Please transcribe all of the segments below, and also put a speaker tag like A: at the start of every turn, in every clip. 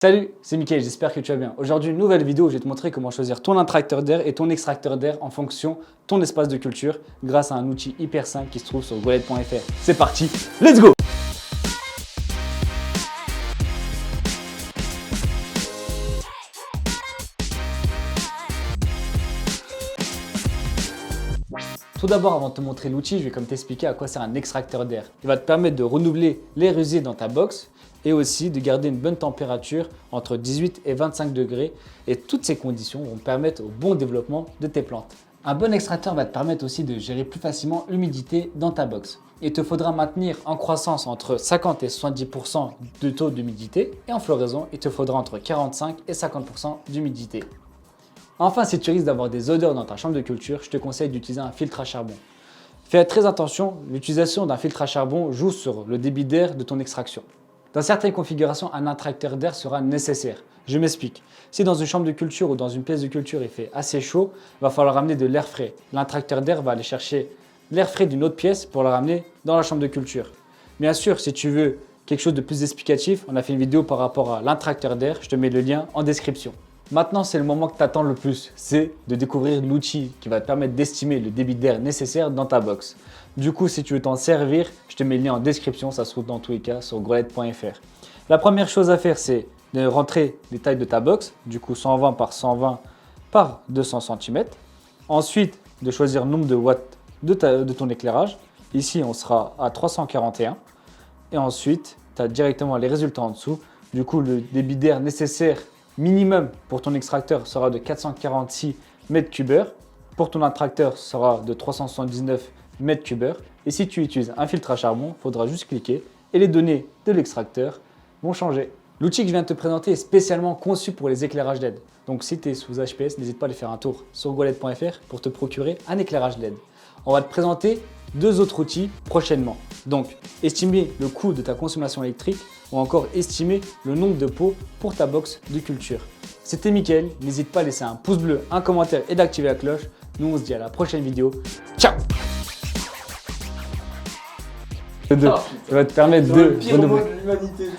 A: Salut, c'est Mickaël, j'espère que tu vas bien. Aujourd'hui, une nouvelle vidéo où je vais te montrer comment choisir ton intracteur d'air et ton extracteur d'air en fonction de ton espace de culture grâce à un outil hyper simple qui se trouve sur goelette.fr. C'est parti, let's go! Tout d'abord, avant de te montrer l'outil, je vais comme t'expliquer à quoi sert un extracteur d'air. Il va te permettre de renouveler l'air usé dans ta box et aussi de garder une bonne température entre 18 et 25 degrés. Et toutes ces conditions vont permettre au bon développement de tes plantes. Un bon extracteur va te permettre aussi de gérer plus facilement l'humidité dans ta box. Il te faudra maintenir en croissance entre 50 et 70% de taux d'humidité et en floraison, il te faudra entre 45 et 50% d'humidité. Enfin, si tu risques d'avoir des odeurs dans ta chambre de culture, je te conseille d'utiliser un filtre à charbon. Fais très attention, l'utilisation d'un filtre à charbon joue sur le débit d'air de ton extraction. Dans certaines configurations, un intracteur d'air sera nécessaire. Je m'explique. Si dans une chambre de culture ou dans une pièce de culture il fait assez chaud, il va falloir amener de l'air frais. L'intracteur d'air va aller chercher l'air frais d'une autre pièce pour le ramener dans la chambre de culture. Bien sûr, si tu veux quelque chose de plus explicatif, on a fait une vidéo par rapport à l'intracteur d'air, je te mets le lien en description. Maintenant, c'est le moment que tu attends le plus, c'est de découvrir l'outil qui va te permettre d'estimer le débit d'air nécessaire dans ta box. Du coup, si tu veux t'en servir, je te mets le lien en description, ça se trouve dans tous les cas sur goelette.fr. La première chose à faire, c'est de rentrer les tailles de ta box, du coup 120 par 120 par 200 cm. Ensuite, de choisir le nombre de watts de ton éclairage. Ici, on sera à 341. Et ensuite, tu as directement les résultats en dessous. Du coup, le débit d'air nécessaire minimum pour ton extracteur sera de 446 m3. Pour ton intracteur sera de 379 m3. Et si tu utilises un filtre à charbon, il faudra juste cliquer et les données de l'extracteur vont changer. L'outil que je viens de te présenter est spécialement conçu pour les éclairages LED. Donc si tu es sous HPS, n'hésite pas à aller faire un tour sur goelette.fr pour te procurer un éclairage LED. On va te présenter deux autres outils prochainement. Donc, estimer le coût de ta consommation électrique ou encore estimer le nombre de pots pour ta box de culture. C'était Mickaël, n'hésite pas à laisser un pouce bleu, un commentaire et d'activer la cloche. Nous on se dit à la prochaine vidéo. Ciao! Ça va te permettre de renouveler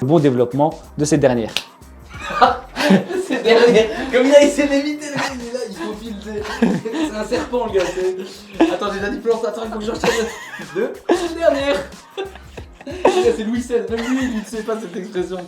A: le bon développement de ces dernières.
B: Ces dernières, comme il a essayé d'éviter le gars, il est là, il faut filtrer. C'est un serpent le gars. Attends, j'ai déjà dit plante, attends, il faut que je retienne deux. Dernière. C'est Louis XVI, même lui il ne sait pas cette expression.